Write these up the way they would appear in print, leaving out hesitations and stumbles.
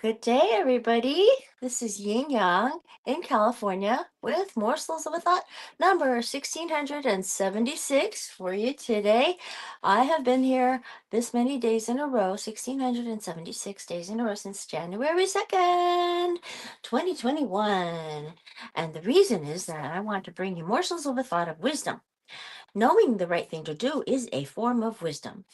Good day, everybody. This is Yin Yang in California with Morsels of a Thought number 1676 for you today. I have been here this many days in a row, 1676 days in a row since January 2nd, 2021. And the reason is that I want to bring you morsels of a thought of wisdom. Knowing the right thing to do is a form of wisdom.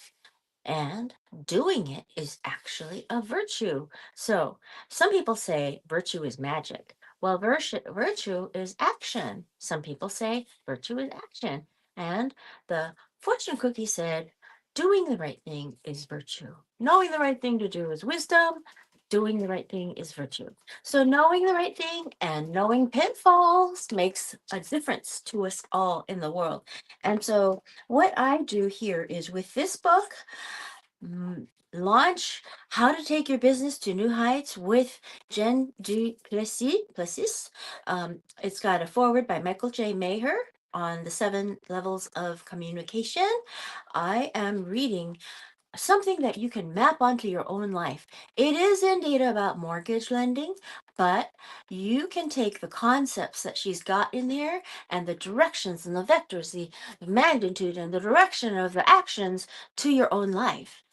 And doing it is actually a virtue. So some people say virtue is magic. Well, virtue is action. Some people say virtue is action. And the fortune cookie said, doing the right thing is virtue. Knowing the right thing to do is wisdom. Doing the right thing is virtue. So knowing the right thing and knowing pitfalls makes a difference to us all in the world. And so what I do here is with this book, launch How to Take Your Business to New Heights with Jen du Plessis. It's got a foreword by Michael J. Maher on the 7 levels of communication. I am reading something that you can map onto your own life. It is indeed about mortgage lending, but you can take the concepts that she's got in there and the directions and the vectors, the magnitude and the direction of the actions to your own life.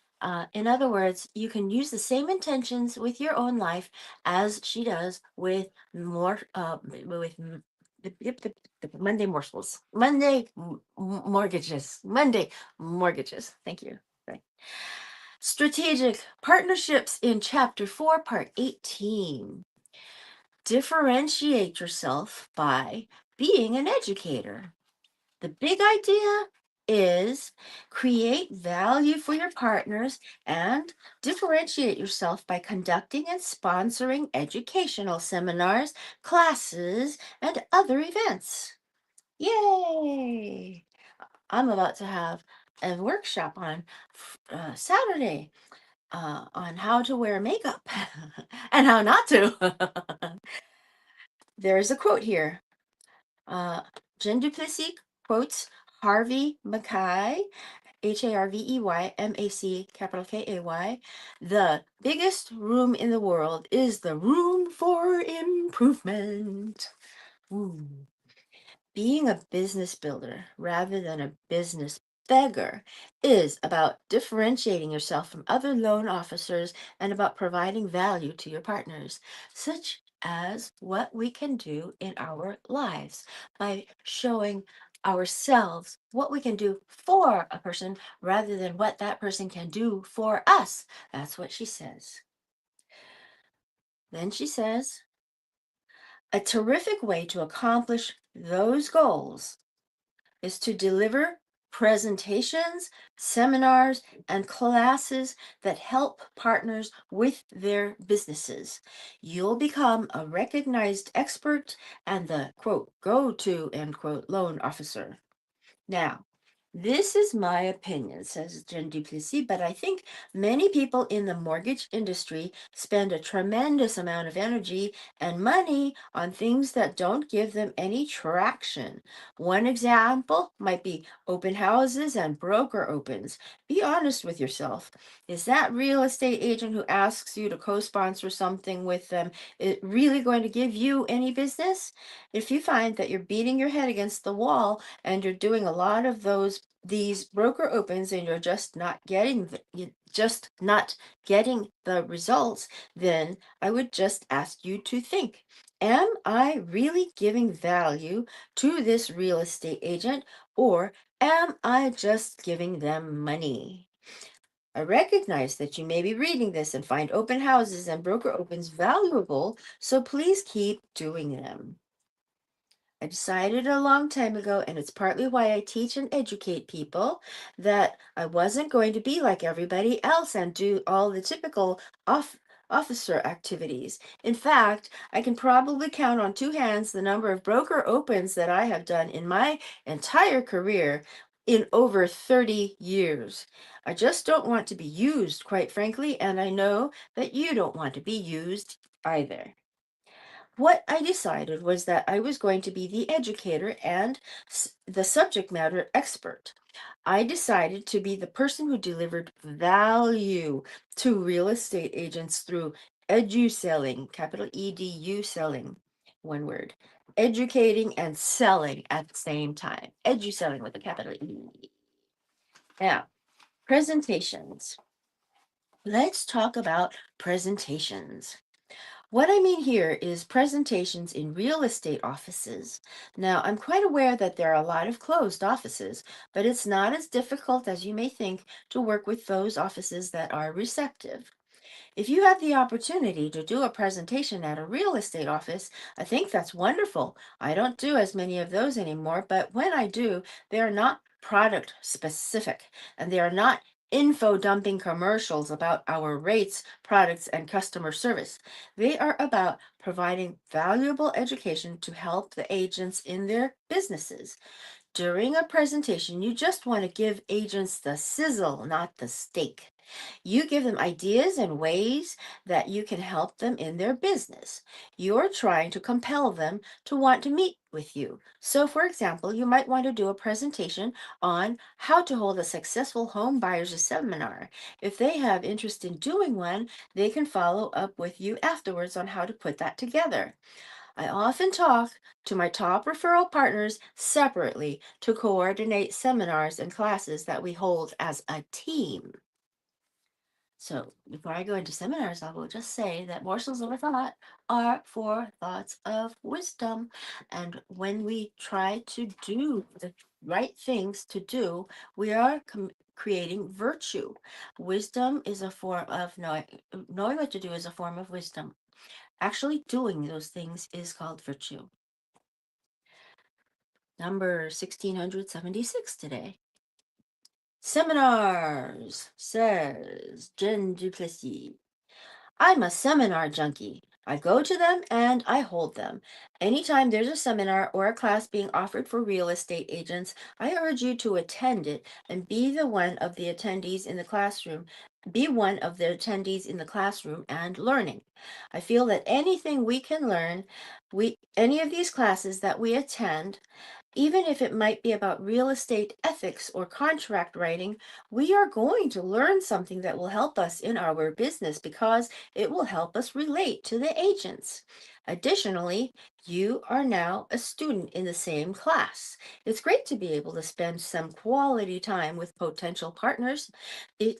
In other words, you can use the same intentions with your own life as she does with the Monday morsels, Monday mortgages. Thank you. Right. Strategic partnerships in chapter 4, part 18. Differentiate yourself by being an educator. The big idea is create value for your partners and differentiate yourself by conducting and sponsoring educational seminars, classes, and other events. Yay! I'm about to have a workshop on Saturday on how to wear makeup and how not to. There's a quote here. Jen Duplessis quotes Harvey Mackay, Harvey, capital Kay. The biggest room in the world is the room for improvement. Ooh. Being a business builder rather than a business beggar is about differentiating yourself from other loan officers and about providing value to your partners, such as what we can do in our lives by showing ourselves what we can do for a person rather than what that person can do for us. That's what she says. Then she says, a terrific way to accomplish those goals is to deliver presentations, seminars, and classes that help partners with their businesses. You'll become a recognized expert and the quote, go to, end quote, loan officer. Now, this is my opinion, says Jen Duplessis, but I think many people in the mortgage industry spend a tremendous amount of energy and money on things that don't give them any traction. One example might be open houses and broker opens. Be honest with yourself. Is that real estate agent who asks you to co-sponsor something with them really going to give you any business? If you find that you're beating your head against the wall and you're doing a lot of these broker opens and you're just not getting the results, then I would just ask you to think, am I really giving value to this real estate agent, or am I just giving them money? I recognize that you may be reading this and find open houses and broker opens valuable, so please keep doing them. I decided a long time ago, and it's partly why I teach and educate people, that I wasn't going to be like everybody else and do all the typical officer activities. In fact, I can probably count on 2 hands the number of broker opens that I have done in my entire career in over 30 years. I just don't want to be used, quite frankly, and I know that you don't want to be used either. What I decided was that I was going to be the educator and the subject matter expert. I decided to be the person who delivered value to real estate agents through Edu selling, capital EDU selling, one word. Educating and selling at the same time. Edu selling with a capital E. Now, presentations. Let's talk about presentations. What I mean here is presentations in real estate offices. Now, I'm quite aware that there are a lot of closed offices, but it's not as difficult as you may think to work with those offices that are receptive. If you have the opportunity to do a presentation at a real estate office, I think that's wonderful. I don't do as many of those anymore, but when I do, they are not product specific and they are not info dumping commercials about our rates, products, and customer service. They are about providing valuable education to help the agents in their businesses. During a presentation, you just want to give agents the sizzle, not the steak. You give them ideas and ways that you can help them in their business. You're trying to compel them to want to meet with you. So, for example, you might want to do a presentation on how to hold a successful home buyers seminar. If they have interest in doing one, they can follow up with you afterwards on how to put that together. I often talk to my top referral partners separately to coordinate seminars and classes that we hold as a team. So before I go into seminars, I will just say that morsels of a thought are for thoughts of wisdom. And when we try to do the right things to do, we are creating virtue. Wisdom is a form of knowing what to do is a form of wisdom. Actually doing those things is called virtue. Number 1676 today. Seminars, says Jen du Plessis. I'm a seminar junkie. I go to them and I hold them. Anytime there's a seminar or a class being offered for real estate agents, I urge you to attend it and be one of the attendees in the classroom. Be one of the attendees in the classroom and learning. I feel that anything we can learn, any of these classes that we attend, even if it might be about real estate ethics or contract writing, we are going to learn something that will help us in our business because it will help us relate to the agents. Additionally, you are now a student in the same class. It's great to be able to spend some quality time with potential partners.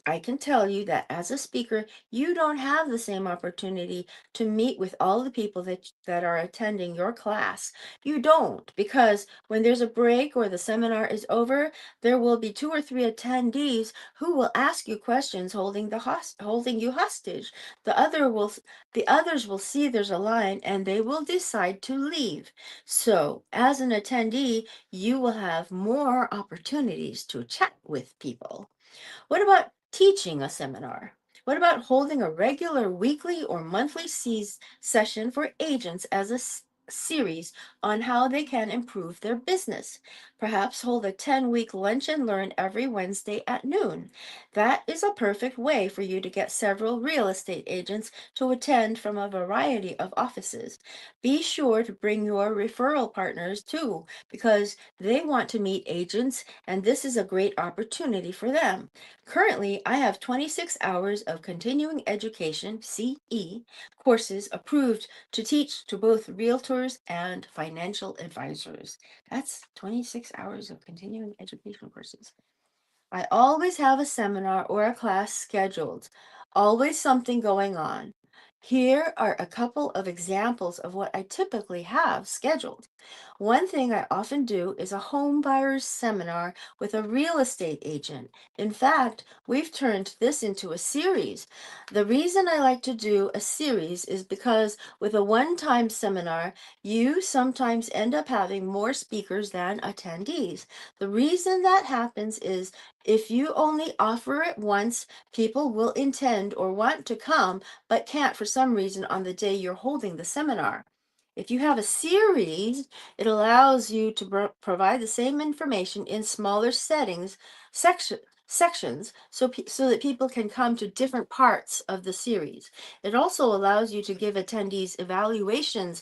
I can tell you that as a speaker, you don't have the same opportunity to meet with all the people that are attending your class. You don't, because when there's a break or the seminar is over, there will be two or three attendees who will ask you questions holding you hostage. The other will the others will see there's a line and they will decide to leave. So, as an attendee, you will have more opportunities to chat with people. What about teaching a seminar? What about holding a regular weekly or monthly session for agents as a series on how they can improve their business? Perhaps hold a 10-week lunch and learn every Wednesday at noon. That is a perfect way for you to get several real estate agents to attend from a variety of offices. Be sure to bring your referral partners too, because they want to meet agents and this is a great opportunity for them. Currently, I have 26 hours of continuing education (CE) courses approved to teach to both realtors and financial advisors. That's 26 hours of continuing education courses. I always have a seminar or a class scheduled, always something going on. Here are a couple of examples of what I typically have scheduled. One thing I often do is a home buyer's seminar with a real estate agent. In fact, we've turned this into a series. The reason I like to do a series is because with a one-time seminar, you sometimes end up having more speakers than attendees. The reason that happens is if you only offer it once, people will intend or want to come, but can't for some reason on the day you're holding the seminar. If you have a series, it allows you to provide the same information in smaller sections, so that people can come to different parts of the series. It also allows you to give attendees evaluations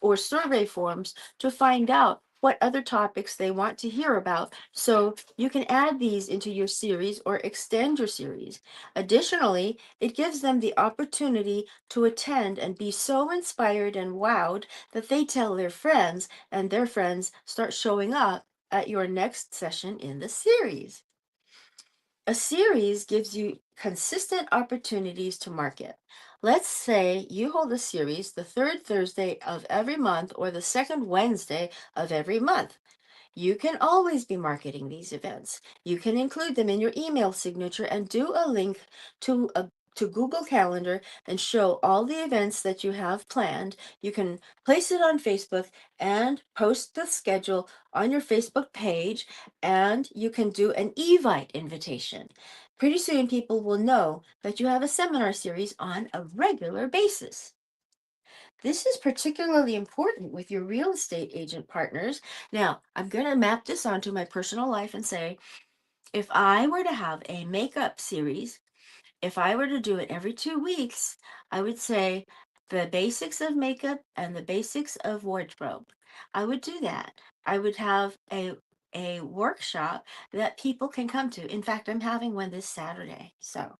or survey forms to find out what other topics they want to hear about. So you can add these into your series or extend your series. Additionally, it gives them the opportunity to attend and be so inspired and wowed that they tell their friends, and their friends start showing up at your next session in the series. A series gives you consistent opportunities to market. Let's say you hold a series the third Thursday of every month or the second Wednesday of every month. You can always be marketing these events. You can include them in your email signature and do a link to Google Calendar and show all the events that you have planned. You can place it on Facebook and post the schedule on your Facebook page, and you can do an Evite invitation. Pretty soon people will know that you have a seminar series on a regular basis. This is particularly important with your real estate agent partners. Now, I'm going to map this onto my personal life and say, if I were to have a makeup series, if I were to do it every 2 weeks, I would say the basics of makeup and the basics of wardrobe. I would do that. I would have a workshop that people can come to. In fact, I'm having one this Saturday. So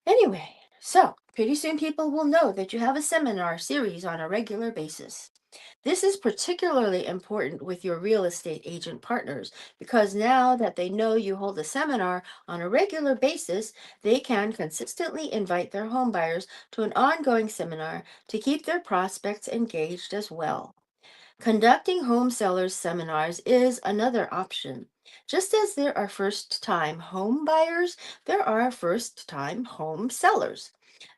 anyway, so pretty soon people will know that you have a seminar series on a regular basis. This is particularly important with your real estate agent partners because now that they know you hold a seminar on a regular basis, they can consistently invite their home buyers to an ongoing seminar to keep their prospects engaged as well. Conducting home sellers seminars is another option. Just as there are first time home buyers, there are first time home sellers.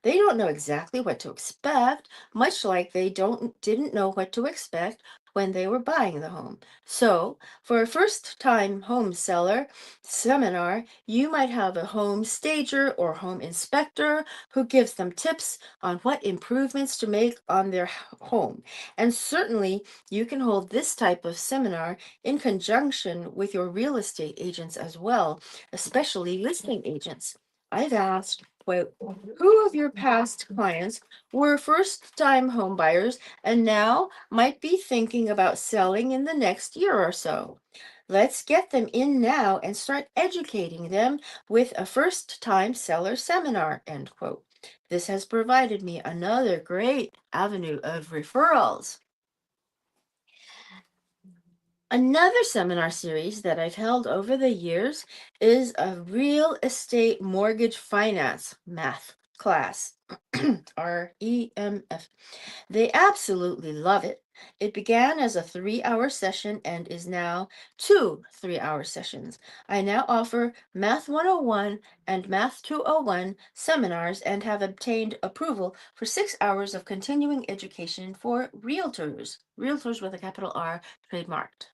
They don't know exactly what to expect, much like they didn't know what to expect when they were buying the home. So, for a first time home seller seminar, you might have a home stager or home inspector who gives them tips on what improvements to make on their home. And certainly, you can hold this type of seminar in conjunction with your real estate agents as well, especially listing agents. I've asked, well, who of your past clients were first time home buyers and now might be thinking about selling in the next year or so? Let's get them in now and start educating them with a first time seller seminar, end quote. This has provided me another great avenue of referrals. Another seminar series that I've held over the years is a real estate mortgage finance math class, REMF. They absolutely love it. It began as a 3-hour session and is now 2 3-hour sessions. I now offer Math 101 and Math 201 seminars and have obtained approval for 6 hours of continuing education for realtors with a capital R trademarked.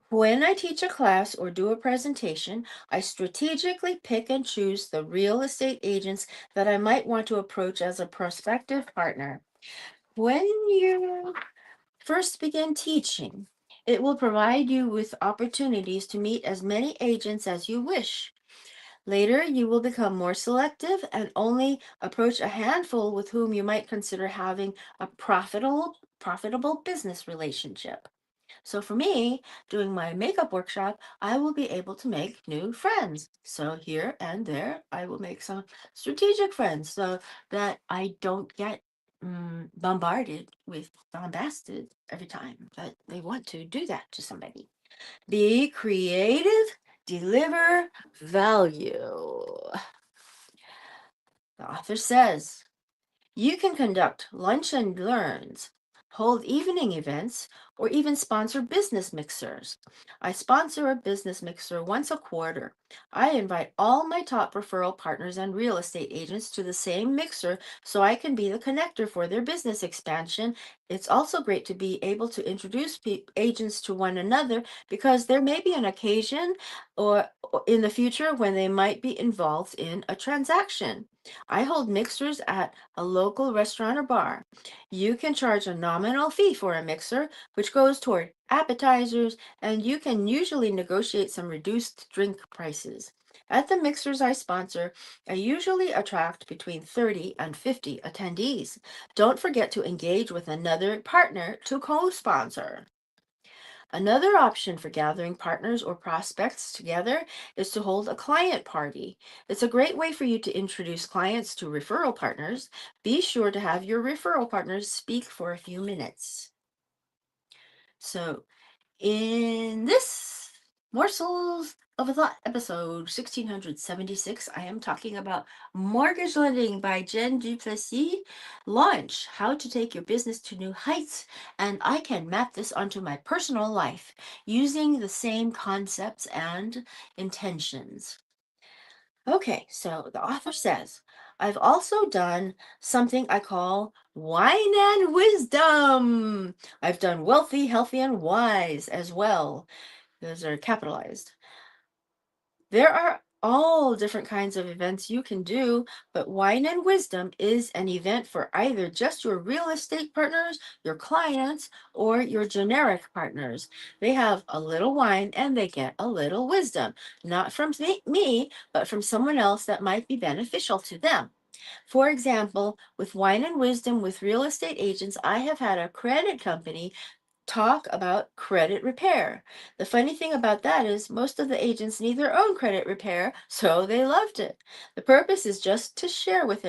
When I teach a class or do a presentation, I strategically pick and choose the real estate agents that I might want to approach as a prospective partner. When you first begin teaching, it will provide you with opportunities to meet as many agents as you wish. Later, you will become more selective and only approach a handful with whom you might consider having a profitable business relationship. So for me, doing my makeup workshop, I will be able to make new friends. So here and there, I will make some strategic friends so that I don't get bombarded with bombasted every time that they want to do that to somebody. Be creative, deliver value. The author says, you can conduct lunch and learns, hold evening events, or even sponsor business mixers. I sponsor a business mixer once a quarter. I invite all my top referral partners and real estate agents to the same mixer so I can be the connector for their business expansion. It's also great to be able to introduce agents to one another because there may be an occasion or in the future when they might be involved in a transaction. I hold mixers at a local restaurant or bar. You can charge a nominal fee for a mixer, which goes toward appetizers, and you can usually negotiate some reduced drink prices. At the mixers I sponsor, I usually attract between 30 and 50 attendees. Don't forget to engage with another partner to co sponsor. Another option for gathering partners or prospects together is to hold a client party. It's a great way for you to introduce clients to referral partners. Be sure to have your referral partners speak for a few minutes. So, in this Morsels of a Thought episode 1676, I am talking about Mortgage Lending by Jen Duplessis. Launch How to Take Your Business to New Heights. And I can map this onto my personal life using the same concepts and intentions. Okay, so the author says, I've also done something I call wine and wisdom. I've done wealthy, healthy, and wise as well. Those are capitalized. There are all different kinds of events you can do, but Wine and Wisdom is an event for either just your real estate partners, your clients, or your generic partners. They have a little wine and they get a little wisdom, not from me, but from someone else that might be beneficial to them. For example, with Wine and Wisdom with real estate agents, I have had a credit company talk about credit repair. The funny thing about that is most of the agents need their own credit repair, so they loved it. The purpose is just to share with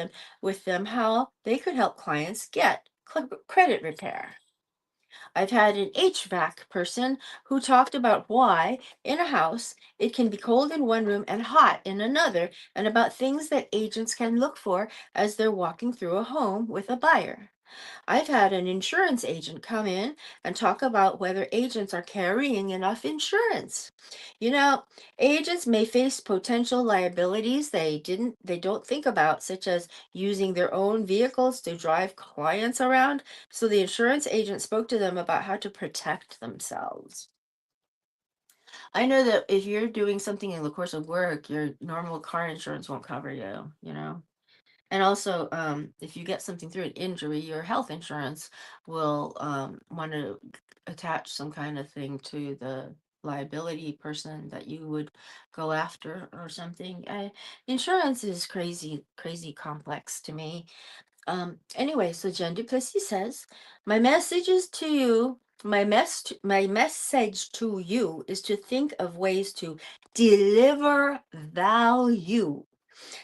them how they could help clients get credit repair. I've had an HVAC person who talked about why in a house it can be cold in one room and hot in another, and about things that agents can look for as they're walking through a home with a buyer. I've had an insurance agent come in and talk about whether agents are carrying enough insurance. You know, agents may face potential liabilities they don't think about, such as using their own vehicles to drive clients around. So the insurance agent spoke to them about how to protect themselves. I know that if you're doing something in the course of work, your normal car insurance won't cover you. And also, if you get something through an injury, your health insurance will want to attach some kind of thing to the liability person that you would go after or something. Insurance is crazy, crazy complex to me. Anyway, so Jen Duplessis says, my messages to you. My message to you is to think of ways to deliver value.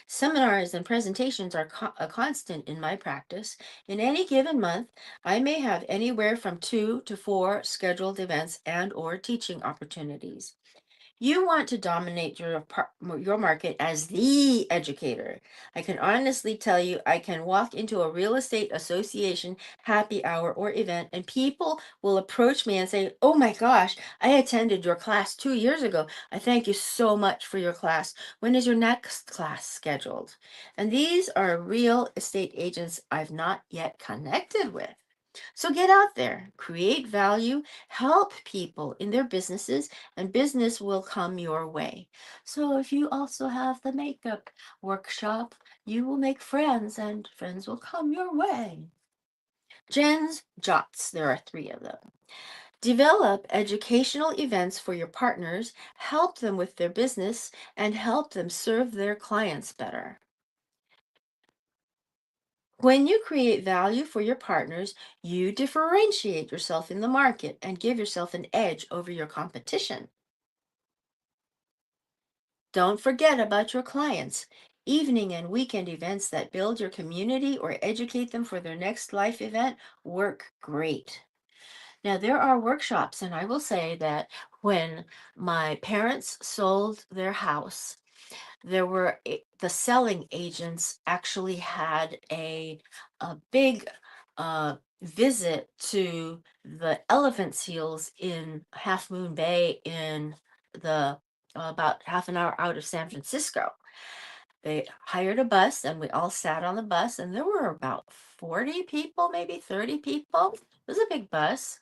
Seminars and presentations are a constant in my practice. In any given month, I may have anywhere from 2 to 4 scheduled events and or teaching opportunities. You want to dominate your market as the educator. I can honestly tell you, I can walk into a real estate association happy hour or event, and people will approach me and say, oh my gosh, I attended your class 2 years ago. I thank you so much for your class. When is your next class scheduled? And these are real estate agents I've not yet connected with. So get out there, create value, help people in their businesses, and business will come your way. So if you also have the makeup workshop, you will make friends and friends will come your way. Jen's Jots, there are 3 of them. Develop educational events for your partners, help them with their business, and help them serve their clients better. When you create value for your partners, you differentiate yourself in the market and give yourself an edge over your competition. Don't forget about your clients. Evening and weekend events that build your community or educate them for their next life event work great. Now, there are workshops, and I will say that when my parents sold their house, the selling agents actually had a big visit to the elephant seals in Half Moon Bay in the about half an hour out of San Francisco. They hired a bus and we all sat on the bus, and there were about 40 people, maybe 30 people. It was a big bus,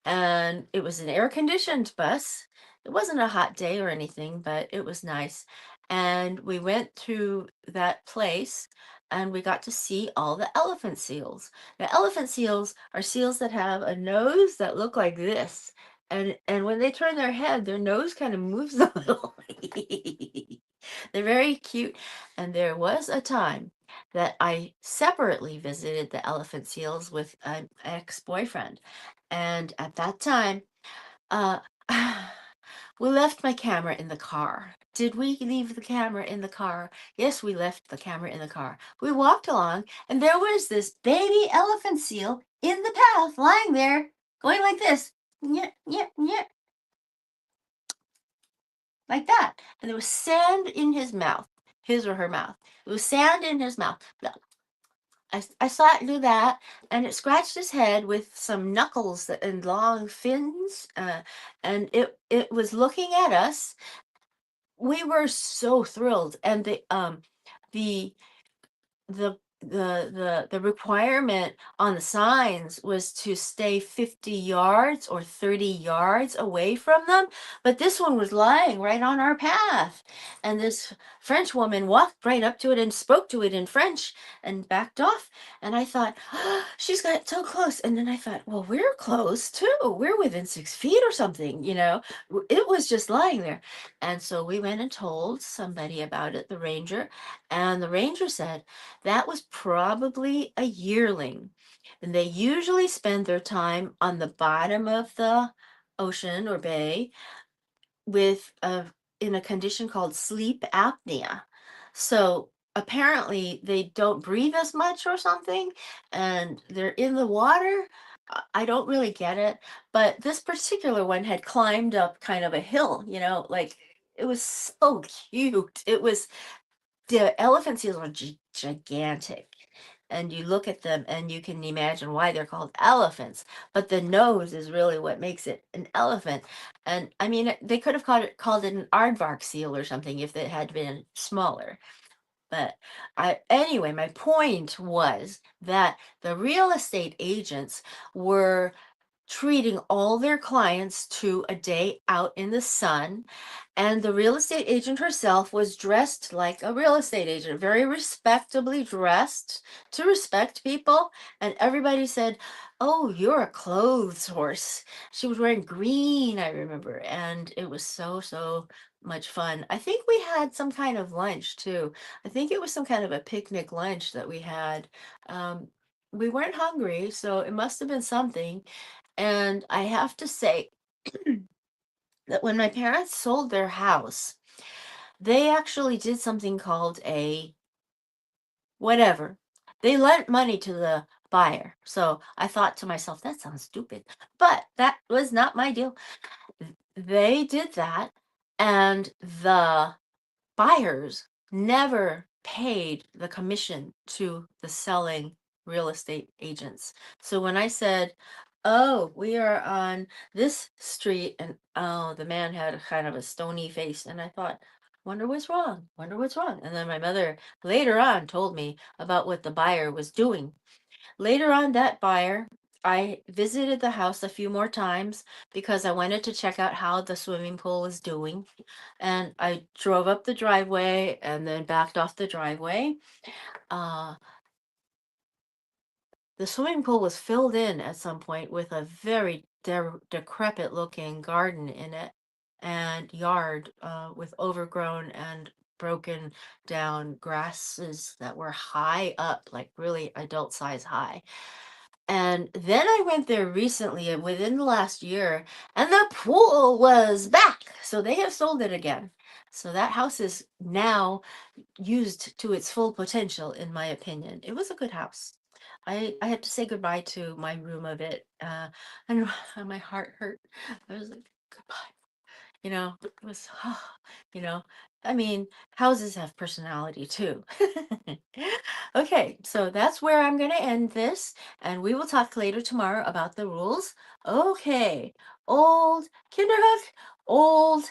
and it was an air conditioned bus. It wasn't a hot day or anything, but it was nice. And we went to that place and we got to see all the elephant seals. The elephant seals are seals that have a nose that look like this. And when they turn their head, their nose kind of moves a little. They're very cute. And there was a time that I separately visited the elephant seals with an ex-boyfriend. And at that time, Uh, we left my camera in the car. Did we leave the camera in the car? Yes, we left the camera in the car. We walked along, and there was this baby elephant seal in the path, lying there, going like this. Yeah, yeah, yeah, like that. And there was sand in his mouth, his or her mouth. There was sand in his mouth. I saw it do that, and it scratched his head with some knuckles and long fins, and it was looking at us. We were so thrilled, and the the requirement on the signs was to stay 50 yards or 30 yards away from them, but this one was lying right on our path, and this French woman walked right up to it and spoke to it in French and backed off, and I thought, "Oh, she's got so close," and then I thought, well, we're close too, we're within 6 feet or something, it was just lying there. And so we went and told somebody about it, the ranger, and the ranger said that was probably a yearling. And they usually spend their time on the bottom of the ocean or bay with a in a condition called sleep apnea. So apparently they don't breathe as much or something, and they're in the water. I don't really get it, but this particular one had climbed up kind of a hill, like it was so cute. The elephant seals are gigantic, and you look at them and you can imagine why they're called elephants, but the nose is really what makes it an elephant. And I mean, they could have called it an aardvark seal or something if it had been smaller. But anyway, my point was that the real estate agents were treating all their clients to a day out in the sun. And the real estate agent herself was dressed like a real estate agent, very respectably dressed to respect people. And everybody said, "Oh, you're a clothes horse." She was wearing green, I remember. And it was so, so much fun. I think we had some kind of lunch too. I think it was some kind of a picnic lunch that we had. Um, we weren't hungry, so it must have been something. And I have to say that when my parents sold their house, they actually did something called a whatever. They lent money to the buyer. So I thought to myself, that sounds stupid. But that was not my deal. They did that, and the buyers never paid the commission to the selling real estate agents. So when I said, "Oh, we are on this street," and oh, the man had a kind of a stony face, and I thought, wonder what's wrong, wonder what's wrong. And then my mother later on told me about what the buyer was doing. Later on, that buyer, I visited the house a few more times because I wanted to check out how the swimming pool was doing. And I drove up the driveway and then backed off the driveway. Uh, the swimming pool was filled in at some point with a very decrepit looking garden in it and yard with overgrown and broken down grasses that were high up, like really adult size high. And then I went there recently, within the last year, and the pool was back. So they have sold it again. So that house is now used to its full potential, in my opinion. It was a good house. I had to say goodbye to my room of it, and my heart hurt. I was like, goodbye. It was, you know, I mean, houses have personality too. Okay, so that's where I'm going to end this, and we will talk later tomorrow about the rules. Okay, old Kinderhook, old